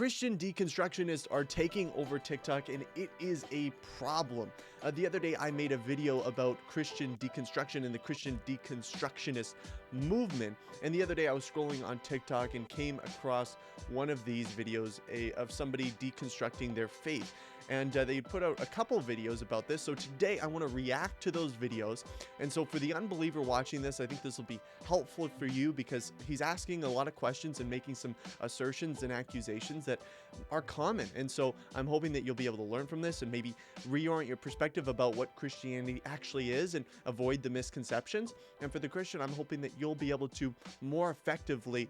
Christian deconstructionists are taking over TikTok, and it is a problem. The other day, I made a video about Christian deconstruction and the Christian deconstructionist movement. And the other day, I was scrolling on TikTok and came across one of these videos of somebody deconstructing their faith. And they put out a couple videos about this. So today I want to react to those videos. And so for the unbeliever watching this, I think this will be helpful for you because he's asking a lot of questions and making some assertions and accusations that are common. And so I'm hoping that you'll be able to learn from this and maybe reorient your perspective about what Christianity actually is and avoid the misconceptions. And for the Christian, I'm hoping that you'll be able to more effectively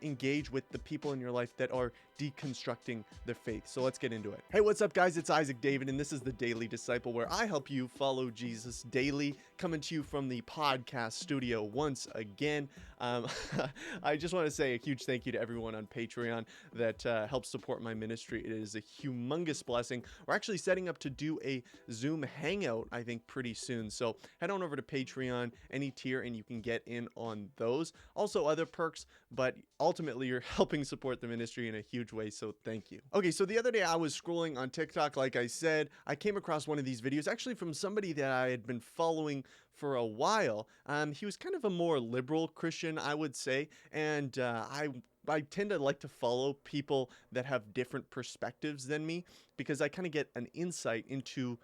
engage with the people in your life that are deconstructing their faith. So let's get into it. Hey, what's up, guys? It's Isaac David, and this is the Daily Disciple, where I help you follow Jesus daily, coming to you from the podcast studio once again. I just want to say a huge thank you to everyone on Patreon that helps support my ministry. It is a humongous blessing. We're actually setting up to do a Zoom hangout, I think, pretty soon. So head on over to Patreon, any tier, and you can get in on those. Also, other perks, but ultimately, you're helping support the ministry in a huge way, so thank you. Okay, so the other day I was scrolling on TikTok, like I said. I came across one of these videos, actually from somebody that I had been following for a while. He was kind of a more liberal Christian, I would say, and I tend to like to follow people that have different perspectives than me because I kind of get an insight into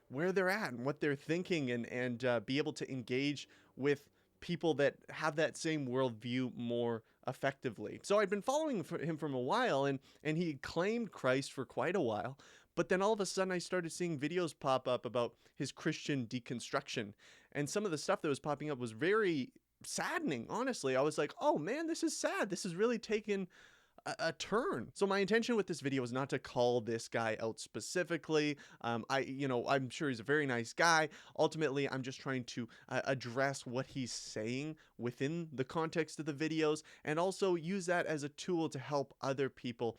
where they're at and what they're thinking and be able to engage with people that have that same worldview more effectively. So I'd been following him from a while, and he claimed Christ for quite a while. But then all of a sudden I started seeing videos pop up about his Christian deconstruction. And some of the stuff that was popping up was very saddening, honestly. I was like, oh man, this is sad. This is really taken a turn. So my intention with this video is not to call this guy out specifically. I'm sure he's a very nice guy. Ultimately, I'm just trying to address what he's saying within the context of the videos and also use that as a tool to help other people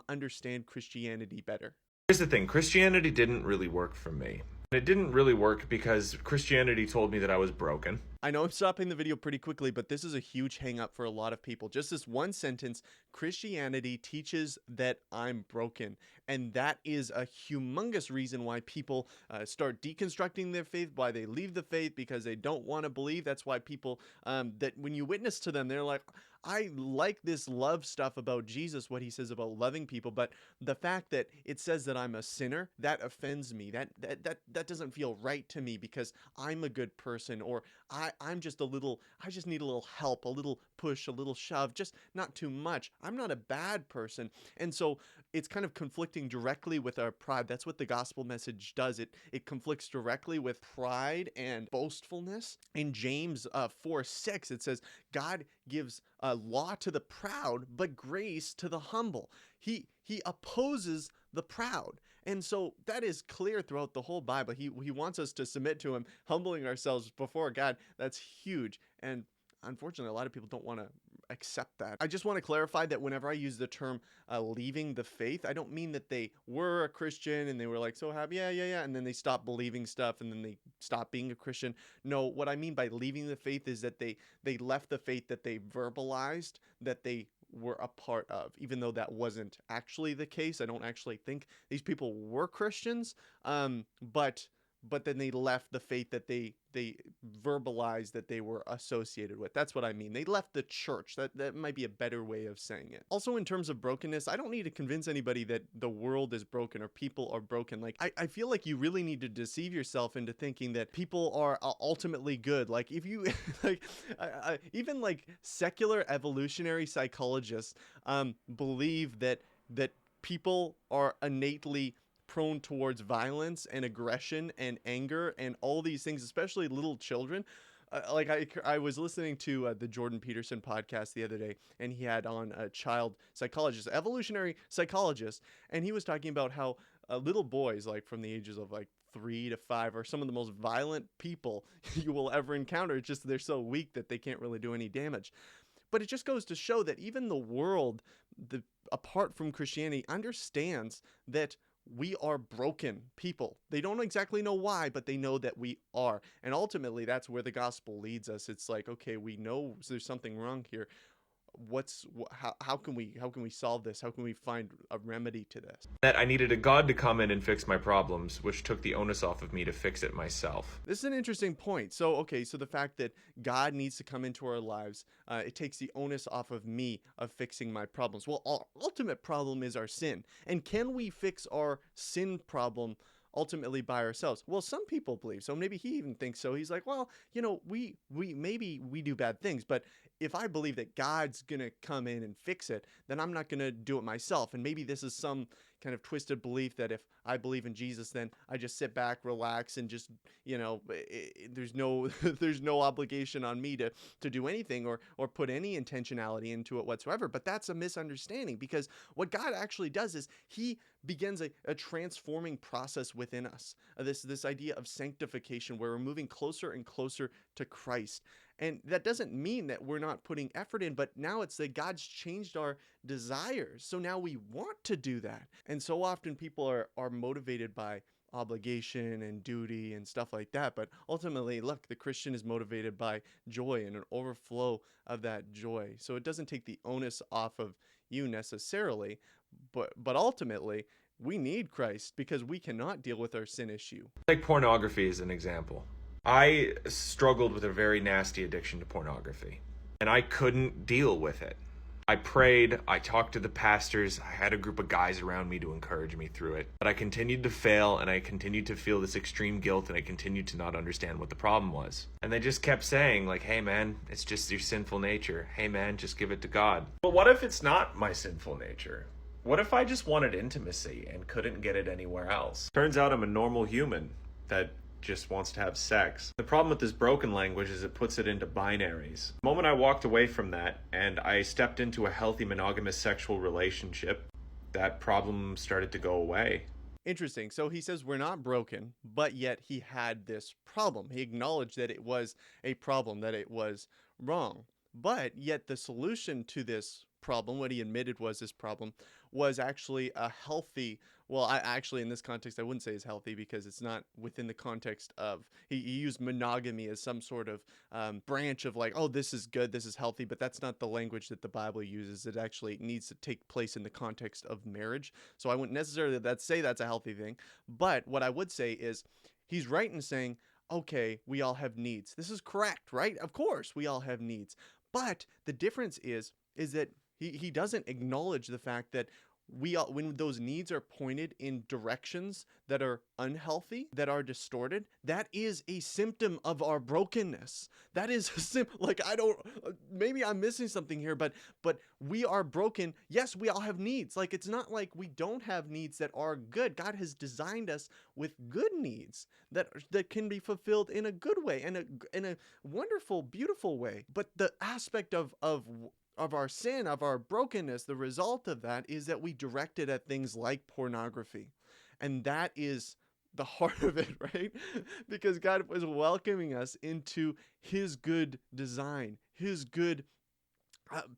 understand Christianity better. Here's the thing, Christianity didn't really work for me. It didn't really work because Christianity told me that I was broken. I know I'm stopping the video pretty quickly, but this is a huge hang up for a lot of people. Just this one sentence, Christianity teaches that I'm broken. And that is a humongous reason why people start deconstructing their faith, why they leave the faith because they don't want to believe. That's why people, that when you witness to them, they're like, I like this love stuff about Jesus, what he says about loving people, but the fact that it says that I'm a sinner, that offends me. That doesn't feel right to me because I'm a good person, or I just need a little help, a little push, a little shove, just not too much. I'm not a bad person. And so it's kind of conflicting directly with our pride. That's what the gospel message does. It conflicts directly with pride and boastfulness. In James 4:6, it says, God gives law to the proud, but grace to the humble. He opposes the proud. And so that is clear throughout the whole Bible. He wants us to submit to him, humbling ourselves before God. That's huge. And unfortunately, a lot of people don't want to accept that. I just want to clarify that whenever I use the term leaving the faith, I don't mean that they were a Christian and they were like so happy, yeah, and then they stopped believing stuff and then they stopped being a Christian. No, what I mean by leaving the faith is that they left the faith that they verbalized, that they were a part of, even though that wasn't actually the case. I don't actually think these people were Christians, but then they left the faith that they verbalized that they were associated with. That's what I mean. They left the church. That might be a better way of saying it. Also, in terms of brokenness, I don't need to convince anybody that the world is broken or people are broken. Like, I feel like you really need to deceive yourself into thinking that people are ultimately good. Like, if you, like, even like secular evolutionary psychologists believe that people are innately prone towards violence and aggression and anger and all these things, especially little children. I was listening to the Jordan Peterson podcast the other day, and he had on a child psychologist, evolutionary psychologist, and he was talking about how little boys, like from the ages of like 3 to 5, are some of the most violent people you will ever encounter. It's just they're so weak that they can't really do any damage. But it just goes to show that even the world, apart from Christianity, understands that we are broken people. They don't exactly know why, but they know that we are. And ultimately, that's where the gospel leads us. It's like, okay, we know there's something wrong here. how can we solve this? How can we find a remedy to this? That I needed a God to come in and fix my problems, which took the onus off of me to fix it myself. This is an interesting point. So, okay, so the fact that God needs to come into our lives, it takes the onus off of me of fixing my problems. Well, our ultimate problem is our sin. And can we fix our sin problem ultimately by ourselves? Well, some people believe so. Maybe he even thinks so. He's like, well, we maybe we do bad things, but if I believe that God's going to come in and fix it, then I'm not going to do it myself. And maybe this is some kind of twisted belief that if I believe in Jesus, then I just sit back, relax, and just, there's no there's no obligation on me to do anything or put any intentionality into it whatsoever. But that's a misunderstanding, because what God actually does is he begins a transforming process within us. This idea of sanctification, where we're moving closer and closer to Christ. And that doesn't mean that we're not putting effort in, but now it's that God's changed our desires. So now we want to do that. And so often people are motivated by obligation and duty and stuff like that. But ultimately, look, the Christian is motivated by joy and an overflow of that joy. So it doesn't take the onus off of you necessarily, but ultimately, we need Christ because we cannot deal with our sin issue. Like pornography is an example. I struggled with a very nasty addiction to pornography, and I couldn't deal with it. I prayed, I talked to the pastors, I had a group of guys around me to encourage me through it. But I continued to fail, and I continued to feel this extreme guilt, and I continued to not understand what the problem was. And they just kept saying, like, hey man, it's just your sinful nature. Hey man, just give it to God. But what if it's not my sinful nature? What if I just wanted intimacy and couldn't get it anywhere else? Turns out I'm a normal human that just wants to have sex. The problem with this broken language is it puts it into binaries. The moment I walked away from that and I stepped into a healthy monogamous sexual relationship, that problem started to go away. Interesting. So he says we're not broken, but yet he had this problem. He acknowledged that it was a problem, that it was wrong. But yet the solution to this problem, what he admitted was this problem, was actually a healthy, well, I actually in this context I wouldn't say is healthy, because it's not within the context of, he used monogamy as some sort of branch of like, oh, this is good, this is healthy, but that's not the language that the Bible uses. It actually needs to take place in the context of marriage. So I wouldn't necessarily say that's a healthy thing, but what I would say is he's right in saying, okay, we all have needs. This is correct, right? Of course we all have needs. But the difference is that he doesn't acknowledge the fact that when those needs are pointed in directions that are unhealthy, that are distorted, that is a symptom of our brokenness. That is like, I don't, maybe I'm missing something here, but we are broken. Yes, we all have needs. Like, it's not like we don't have needs that are good. God has designed us with good needs that can be fulfilled in a good way and in a wonderful, beautiful way. But the aspect of our sin, of our brokenness, the result of that is that we direct it at things like pornography. And that is the heart of it, right? Because God was welcoming us into his good design, his good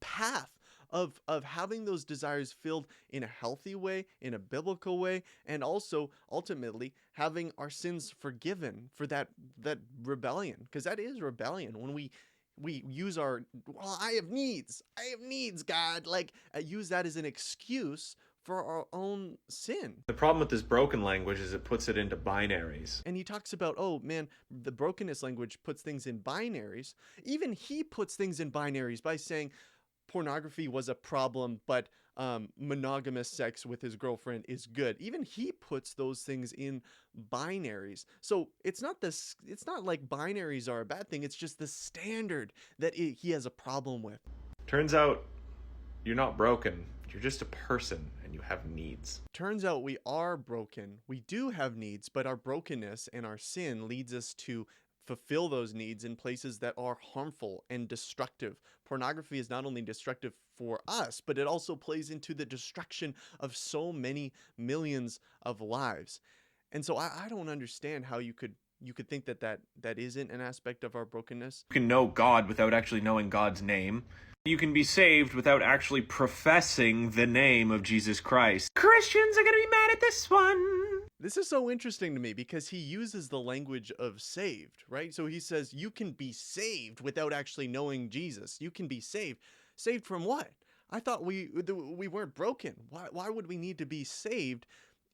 path of having those desires filled in a healthy way, in a biblical way, and also ultimately having our sins forgiven for that rebellion, because that is rebellion when we use our, well, I have needs, God, like use that as an excuse for our own sin. The problem with this broken language is it puts it into binaries. And he talks about, oh man, the brokenness language puts things in binaries. Even he puts things in binaries by saying pornography was a problem, but monogamous sex with his girlfriend is good. Even he puts those things in binaries. So it's not like binaries are a bad thing. It's just the standard that he has a problem with. Turns out you're not broken. You're just a person and you have needs. Turns out we are broken. We do have needs, but our brokenness and our sin leads us to fulfill those needs in places that are harmful and destructive. Pornography is not only destructive for us, but it also plays into the destruction of so many millions of lives. And so I don't understand how you could think that isn't an aspect of our brokenness. You can know God without actually knowing God's name. You can be saved without actually professing the name of Jesus Christ. Christians are going to be mad at this one. This is so interesting to me because he uses the language of saved, right? So he says you can be saved without actually knowing Jesus. You can be saved. Saved from what? I thought we weren't broken. Why would we need to be saved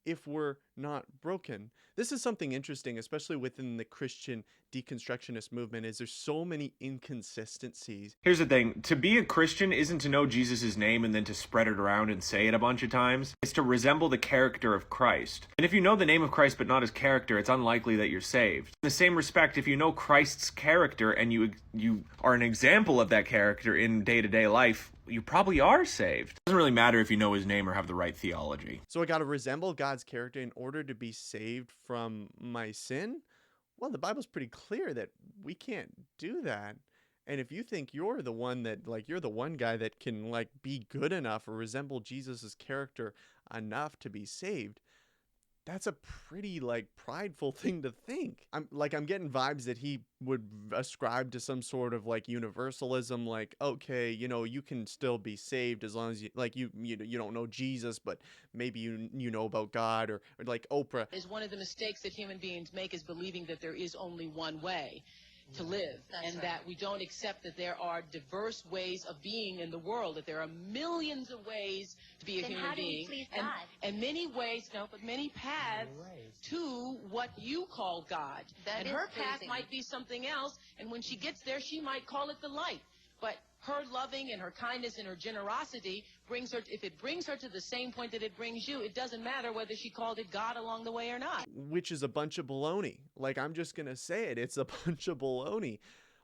if we're not broken? This is something interesting, especially within the Christian deconstructionist movement, is there's so many inconsistencies. Here's the thing. To be a Christian isn't to know Jesus' name and then to spread it around and say it a bunch of times. It's to resemble the character of Christ. And if you know the name of Christ but not his character, it's unlikely that you're saved. In the same respect, if you know Christ's character and you are an example of that character in day-to-day life, you probably are saved. It doesn't really matter if you know his name or have the right theology. So I got to resemble God's character in order to be saved from my sin? Well, the Bible's pretty clear that we can't do that. And if you think you're the one that, like, you're the one guy that can, like, be good enough or resemble Jesus's character enough to be saved, that's a pretty, like, prideful thing to think. I'm getting vibes that he would ascribe to some sort of, like, universalism, like, okay, you can still be saved as long as you don't know Jesus, but maybe you know about God, or like Oprah Is one of the mistakes that human beings make is believing that there is only one way to live. That's and right. That we don't accept that there are diverse ways of being in the world, that there are millions of ways to be a then human how do being. we please and, God? and many ways, no, but many paths to what you call God. That and is her path pleasing. might be something else, and when she gets there, she might call it the light. But her loving and her kindness and her generosity brings her, if it brings her to the same point that it brings you, it doesn't matter whether she called it God along the way or not. which is a bunch of baloney. Like, I'm just gonna say it. It's a bunch of baloney.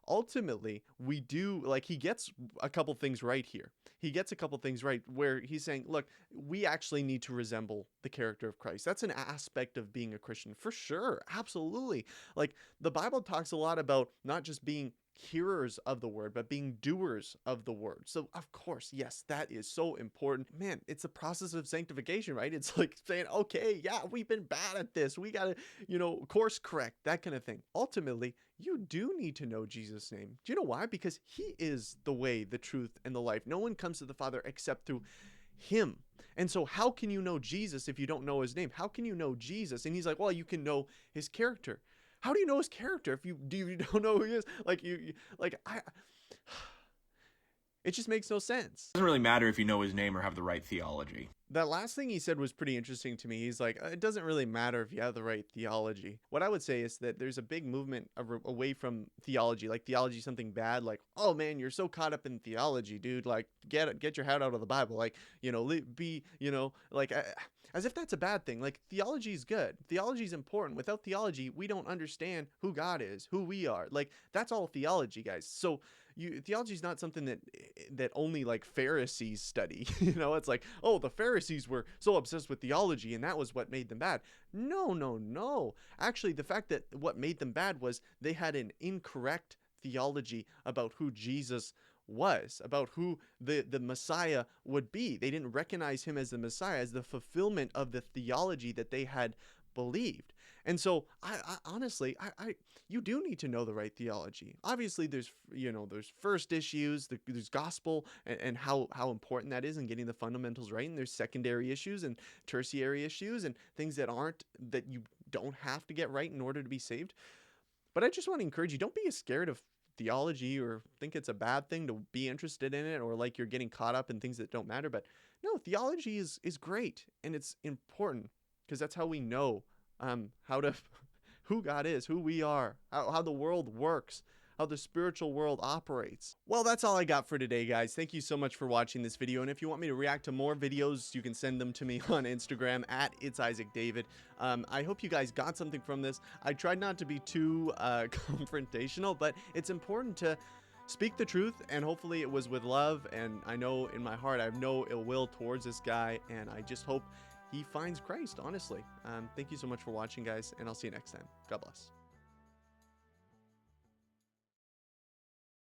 Ultimately, we do, like, he gets a couple things right here. He gets a couple things right where he's saying, look, we actually need to resemble the character of Christ. That's an aspect of being a Christian, for sure. Absolutely. Like, the Bible talks a lot about not just being hearers of the word, but being doers of the word. So of course, yes, that is so important. Man, it's a process of sanctification, right? It's like saying, okay, yeah, we've been bad at this, we gotta course correct, that kind of thing. Ultimately, you do need to know Jesus' name. Do you know why? Because he is the way, the truth, and the life. No one comes to the Father except through him. And so how can you know Jesus if you don't know his name? How can you know Jesus? And he's like, well, you can know his character. How do you know his character if you don't know who he is? Like, it just makes no sense. It doesn't really matter if you know his name or have the right theology. That last thing he said was pretty interesting to me. He's like, it doesn't really matter if you have the right theology. What I would say is that there's a big movement away from theology. Like, theology is something bad. Like, oh man, you're so caught up in theology, dude. Like, get your head out of the Bible. Like, as if that's a bad thing. Like, theology is good. Theology is important. Without theology, we don't understand who God is, who we are. Like, that's all theology, guys. So theology is not something that only, like, Pharisees study. It's like, oh, the Pharisees were so obsessed with theology and that was what made them bad. No. Actually, the fact that what made them bad was they had an incorrect theology about who Jesus was, about who the Messiah would be. They didn't recognize him as the Messiah, as the fulfillment of the theology that they had believed. And so I honestly, you do need to know the right theology. Obviously, there's first issues, there's gospel and how important that is in getting the fundamentals right, and there's secondary issues and tertiary issues and things that you don't have to get right in order to be saved. But I just want to encourage you, don't be scared of theology or think it's a bad thing to be interested in it, or like you're getting caught up in things that don't matter. But no, theology is great and it's important, because that's how we know who God is, who we are, how the world works, how the spiritual world operates. Well, that's all I got for today, guys. Thank you so much for watching this video. And if you want me to react to more videos, you can send them to me on Instagram at It's Isaac David. I hope you guys got something from this. I tried not to be too confrontational, but it's important to speak the truth, and hopefully it was with love. And I know in my heart I have no ill will towards this guy, and I just hope he finds Christ, honestly. Thank you so much for watching, guys, and I'll see you next time. God bless.